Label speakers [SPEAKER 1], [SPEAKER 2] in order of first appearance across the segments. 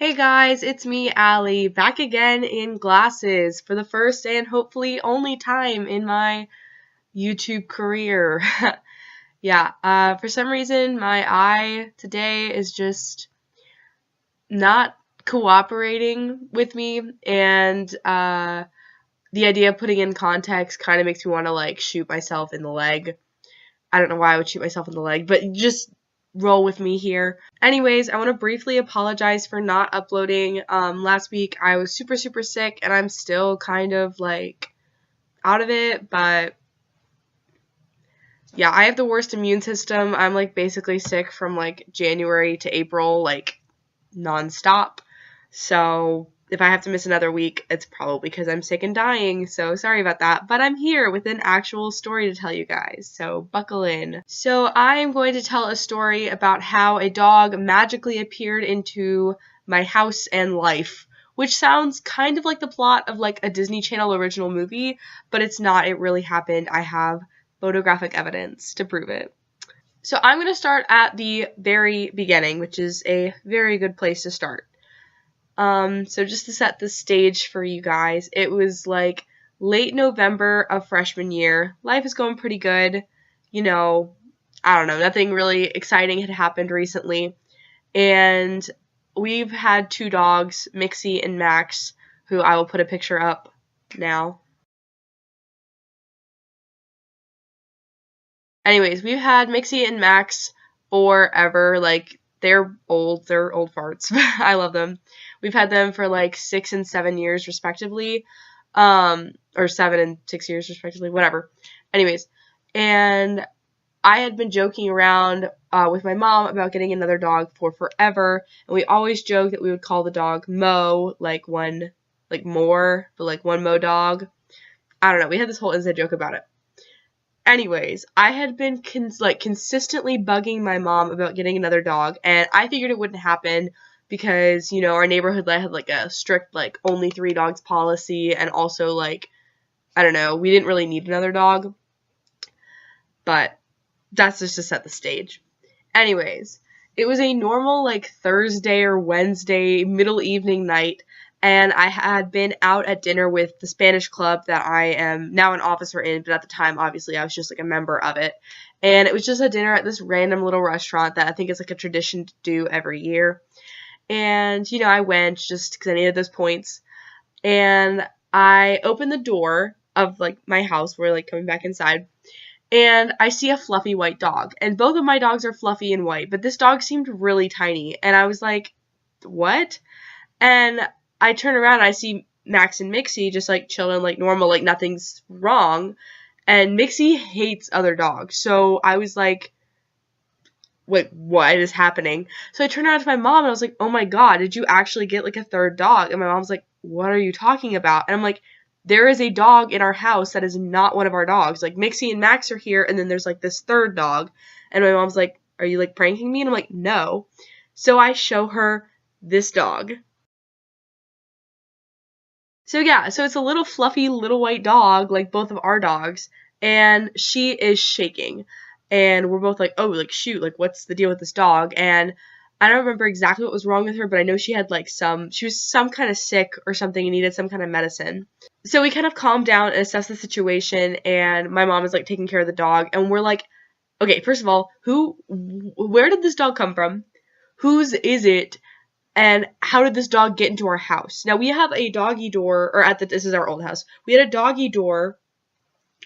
[SPEAKER 1] Hey guys, it's me, Allie, back again in glasses for the first and hopefully only time in my YouTube career. Yeah, for some reason my eye today is just not cooperating with me, and the idea of putting in context kind of makes me want to like shoot myself in the leg. I don't know why I would shoot myself in the leg, but just roll with me here. Anyways, I want to briefly apologize for not uploading. Last week I was super sick and I'm still kind of like out of it, but yeah, I have the worst immune system. I'm like basically sick from like January to April, like nonstop. So if I have to miss another week, it's probably because I'm sick and dying, so sorry about that. But I'm here with an actual story to tell you guys, so buckle in. So I am going to tell a story about how a dog magically appeared into my house and life, which sounds kind of like the plot of like a Disney Channel original movie, but it's not. It really happened. I have photographic evidence to prove it. So I'm going to start at the very beginning, which is a very good place to start. So just to set the stage for you guys, it was like late November of freshman year. Life is going pretty good. You know, I don't know, nothing really exciting had happened recently. And we've had two dogs, Mixie and Max, who I will put a picture up now. Anyways, we've had Mixie and Max forever. Like, they're old farts. I love them. We've had them for like 6 and 7 years respectively. Or 7 and 6 years respectively, whatever. Anyways, and I had been joking around with my mom about getting another dog for forever, and we always joked that we would call the dog Mo, like one, like more, but like one Mo dog. I don't know, we had this whole inside joke about it. Anyways, I had been consistently bugging my mom about getting another dog, and I figured it wouldn't happen because, you know, our neighborhood had like a strict like only 3 dogs policy, and also like, I don't know, we didn't really need another dog. But that's just to set the stage. Anyways, it was a normal like Thursday or Wednesday middle evening night, and I had been out at dinner with the Spanish club that I am now an officer in, but at the time, obviously, I was just like a member of it. And it was just a dinner at this random little restaurant that I think is like a tradition to do every year. And, you know, I went just because I needed those points. And I opened the door of like my house. We're like coming back inside. And I see a fluffy white dog. And both of my dogs are fluffy and white, but this dog seemed really tiny. And I was like, what? And I turn around and I see Max and Mixie just like chilling like normal, like nothing's wrong. And Mixie hates other dogs. So I was like, wait, what is happening? So I turned around to my mom and I was like, oh my god, did you actually get like a third dog? And my mom's like, what are you talking about? And I'm like, there is a dog in our house that is not one of our dogs. Like, Mixie and Max are here, and then there's like this third dog. And my mom's like, are you like pranking me? And I'm like, no. So I show her this dog. So yeah, so it's a little fluffy little white dog, like both of our dogs, and she is shaking. And we're both like, oh, like shoot, like what's the deal with this dog? And I don't remember exactly what was wrong with her, but I know she had like she was some kind of sick or something and needed some kind of medicine. So we kind of calmed down and assessed the situation, and my mom is like taking care of the dog, and we're like, okay, first of all, where did this dog come from? Whose is it? And how did this dog get into our house? Now, we have a doggy door, or this is our old house. We had a doggy door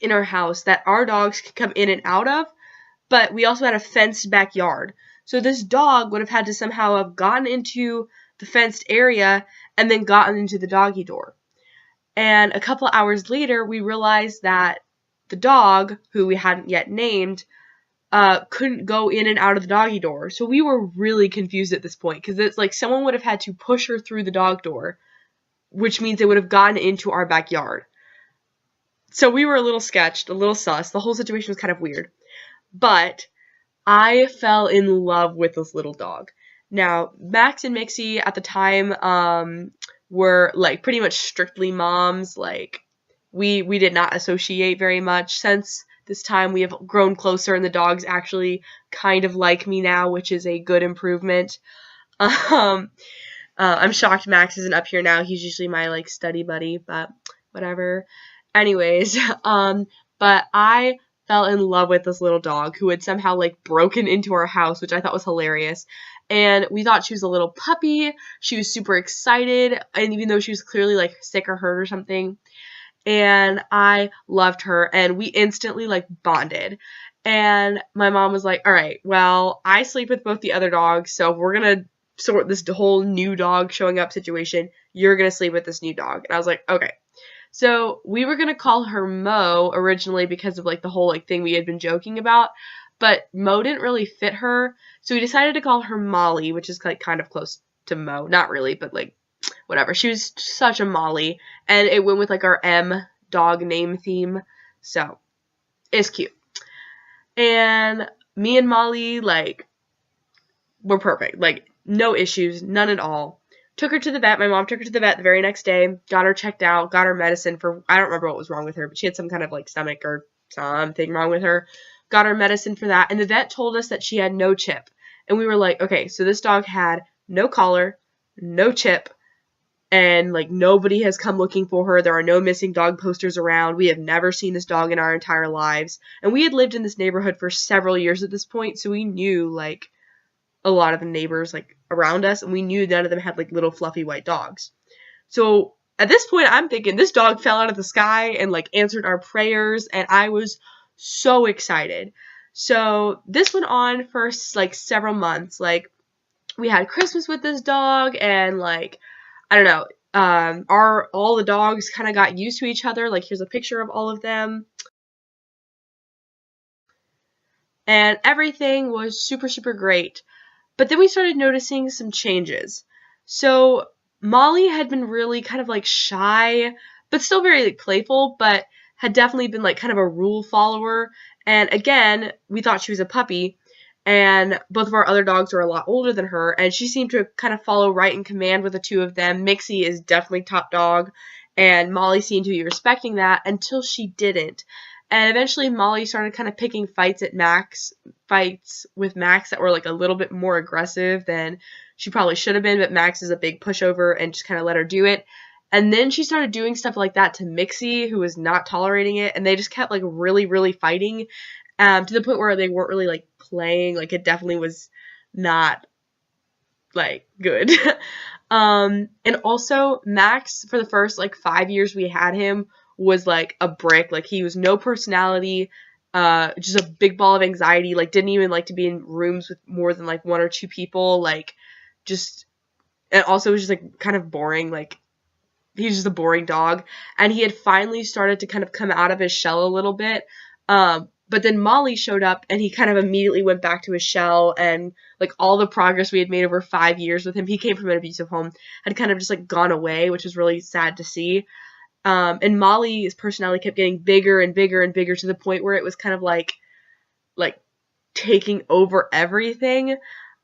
[SPEAKER 1] in our house that our dogs could come in and out of, but we also had a fenced backyard. So this dog would have had to somehow have gotten into the fenced area and then gotten into the doggy door. And a couple hours later, we realized that the dog, who we hadn't yet named, couldn't go in and out of the doggy door. So we were really confused at this point, because it's like someone would have had to push her through the dog door, which means they would have gotten into our backyard. So we were a little sketched, a little sus. The whole situation was kind of weird. But I fell in love with this little dog. Now, Max and Mixie at the time were like pretty much strictly moms. Like we did not associate very much. Since this time we have grown closer, and the dogs actually kind of like me now, which is a good improvement. I'm shocked Max isn't up here now. He's usually my like study buddy, but whatever. Anyways, but I fell in love with this little dog who had somehow like broken into our house, which I thought was hilarious. And we thought she was a little puppy. She was super excited, and even though she was clearly like sick or hurt or something, and I loved her, and we instantly like bonded. And my mom was like, all right, well, I sleep with both the other dogs, so if we're gonna sort this whole new dog showing up situation, you're gonna sleep with this new dog. And I was like, okay. So we were gonna call her Mo originally because of like the whole like thing we had been joking about, but Mo didn't really fit her, so we decided to call her Molly, which is like kind of close to Mo. Not really, but like whatever. She was such a Molly, and it went with like our M dog name theme, so it's cute. And me and Molly like were perfect, like no issues, none at all. Took her to the vet. My mom took her to the vet the very next day, got her checked out, got her medicine for, I don't remember what was wrong with her, but she had some kind of like stomach or something wrong with her. Got her medicine for that, and the vet told us that she had no chip. And we were like, okay, so this dog had no collar, no chip, and like nobody has come looking for her. There are no missing dog posters around. We have never seen this dog in our entire lives. And we had lived in this neighborhood for several years at this point, so we knew like a lot of the neighbors like around us, and we knew none of them had like little fluffy white dogs. So at this point, I'm thinking this dog fell out of the sky and like answered our prayers, and I was so excited. So this went on for like several months. Like we had Christmas with this dog, and like I don't know, all the dogs kind of got used to each other. Like here's a picture of all of them. And everything was super, super great. But then we started noticing some changes. So Molly had been really kind of like shy, but still very like playful, but had definitely been like kind of a rule follower. And again, we thought she was a puppy, and both of our other dogs were a lot older than her, and she seemed to kind of follow right in command with the two of them. Mixie is definitely top dog, and Molly seemed to be respecting that until she didn't. And eventually Molly started kind of picking fights with Max that were like a little bit more aggressive than she probably should have been, but Max is a big pushover and just kind of let her do it. And then she started doing stuff like that to Mixie, who was not tolerating it, and they just kept like really, really fighting, to the point where they weren't really like playing. Like it definitely was not like good. And also Max, for the first like 5 years we had him, was like a brick. Like he was no personality, just a big ball of anxiety, like didn't even like to be in rooms with more than like one or two people, like just, and also was just like kind of boring. Like he was just a boring dog, and he had finally started to kind of come out of his shell a little bit. But then Molly showed up, and he kind of immediately went back to his shell, and like all the progress we had made over 5 years with him, he came from an abusive home, had kind of just like gone away, which was really sad to see. And Molly's personality kept getting bigger and bigger and bigger, to the point where it was kind of like taking over everything.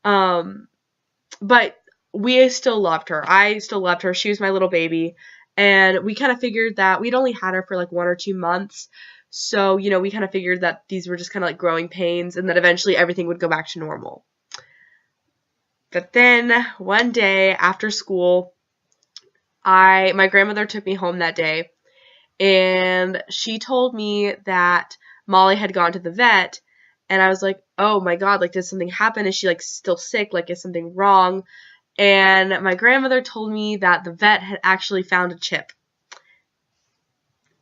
[SPEAKER 1] But we still loved her. I still loved her. She was my little baby. And we kind of figured that we'd only had her for like 1 or 2 months. So, you know, we kind of figured that these were just kind of like growing pains, and that eventually everything would go back to normal. But then one day after school, my grandmother took me home that day, and she told me that Molly had gone to the vet, and I was like, oh my god, like did something happen? Is she like still sick? Like is something wrong? And my grandmother told me that the vet had actually found a chip.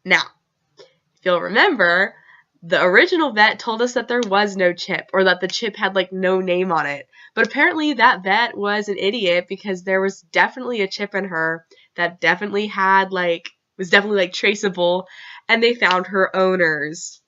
[SPEAKER 1] Now, if you'll remember, the original vet told us that there was no chip, or that the chip had like no name on it. But apparently that vet was an idiot, because there was definitely a chip in her that definitely had like, was definitely like traceable, and they found her owners.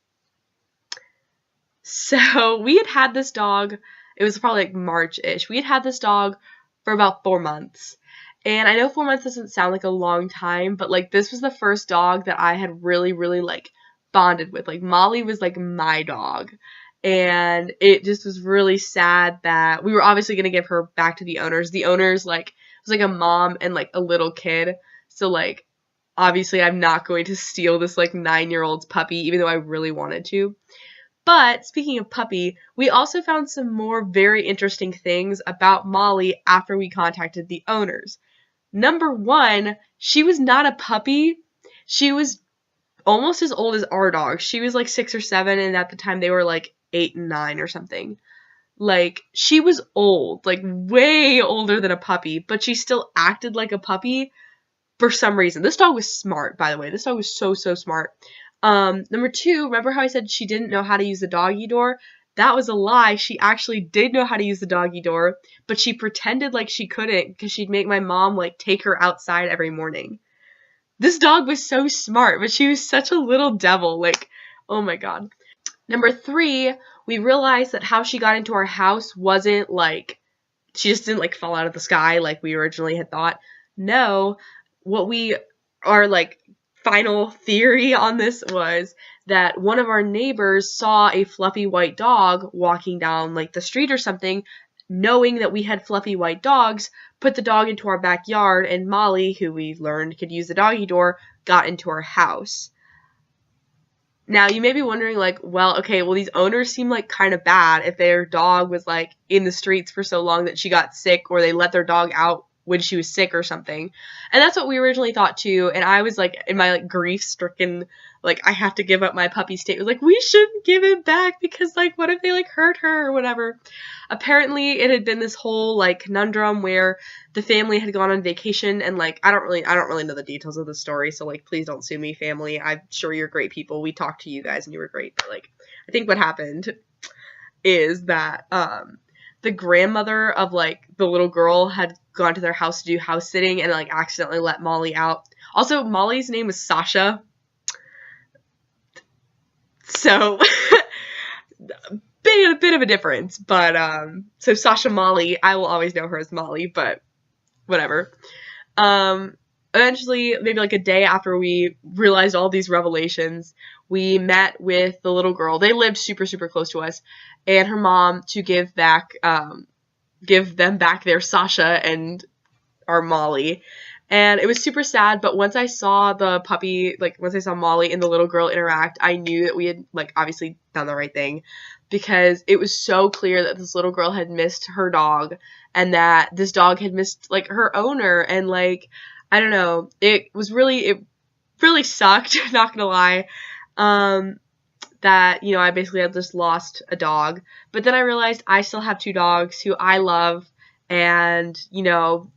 [SPEAKER 1] So we had this dog, it was probably like March-ish. We had this dog for about 4 months. And I know 4 months doesn't sound like a long time, but like this was the first dog that I had really, really like bonded with. Like Molly was like my dog. And it just was really sad that we were obviously going to give her back to the owners. The owners, like, it was like a mom and like a little kid. So like, obviously I'm not going to steal this like 9-year-old's puppy, even though I really wanted to. But speaking of puppy, we also found some more very interesting things about Molly after we contacted the owners. Number one, she was not a puppy. She was almost as old as our dog. She was like 6 or 7, and at the time they were like 8 and 9 or something. Like, she was old, like way older than a puppy, but she still acted like a puppy for some reason. This dog was smart, by the way. This dog was so smart. Number two, remember how I said she didn't know how to use the doggy door? That was a lie. She actually did know how to use the doggy door, but she pretended like she couldn't because she'd make my mom like take her outside every morning. This dog was so smart, but she was such a little devil. Like, oh my god. Number three, we realized that how she got into our house wasn't like, she just didn't like fall out of the sky like we originally had thought. No, what we, our like final theory on this was that one of our neighbors saw a fluffy white dog walking down like the street or something, knowing that we had fluffy white dogs, put the dog into our backyard, and Molly, who we learned could use the doggy door, got into our house. Now, you may be wondering, like, well, okay, well, these owners seem like kind of bad if their dog was, like, in the streets for so long that she got sick, or they let their dog out when she was sick or something. And that's what we originally thought, too. And I was, like, in my, like, grief-stricken, like, I have to give up my puppy state. It was like, we shouldn't give it back because, like, what if they, like, hurt her or whatever? Apparently, it had been this whole, like, conundrum where the family had gone on vacation, and, like, I don't really know the details of the story, so, like, please don't sue me, family. I'm sure you're great people. We talked to you guys, and you were great. But, like, I think what happened is that, the grandmother of, like, the little girl had gone to their house to do house sitting and, like, accidentally let Molly out. Also, Molly's name was Sasha. So, bit of a difference. But, so Sasha Molly, I will always know her as Molly, but whatever. Eventually, maybe like a day after we realized all these revelations, we met with the little girl. They lived super close to us, and her mom to give them back their Sasha and our Molly. And it was super sad, but once I saw the puppy, like, once I saw Molly and the little girl interact, I knew that we had, like, obviously done the right thing, because it was so clear that this little girl had missed her dog, and that this dog had missed, like, her owner, and, like, I don't know, it really sucked, not gonna lie, that, you know, I basically had just lost a dog, but then I realized I still have 2 dogs who I love, and, you know,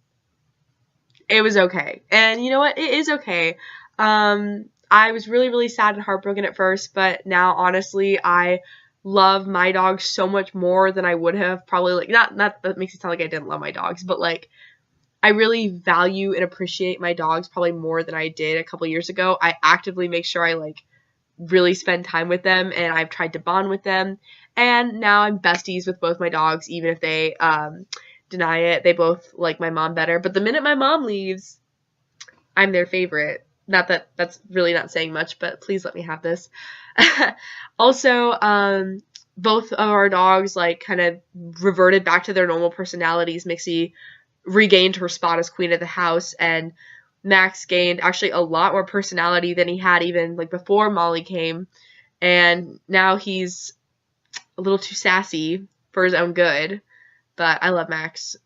[SPEAKER 1] it was okay. And you know what? It is okay. I was really sad and heartbroken at first, but now, honestly, I love my dogs so much more than I would have probably, like, not that makes it sound like I didn't love my dogs, but, like, I really value and appreciate my dogs probably more than I did a couple years ago. I actively make sure I, like, really spend time with them, and I've tried to bond with them, and now I'm besties with both my dogs, even if they, deny it. They both like my mom better, but the minute my mom leaves, I'm their favorite. Not that that's really not saying much, but please let me have this. Also, both of our dogs, like, kind of reverted back to their normal personalities. Mixie regained her spot as queen of the house, and Max gained actually a lot more personality than he had even, like, before Molly came, and now he's a little too sassy for his own good. But I love Max.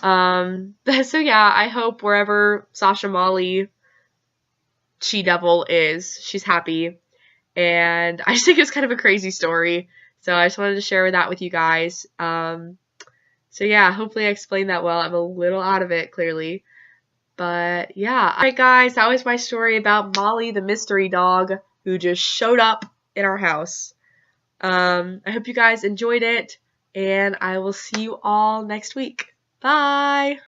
[SPEAKER 1] So yeah, I hope wherever Sasha Molly She-Devil is, she's happy. And I just think it's kind of a crazy story. So I just wanted to share that with you guys. So yeah, hopefully I explained that well. I'm a little out of it, clearly. But yeah. Alright guys, that was my story about Molly, the mystery dog, who just showed up in our house. I hope you guys enjoyed it. And I will see you all next week. Bye!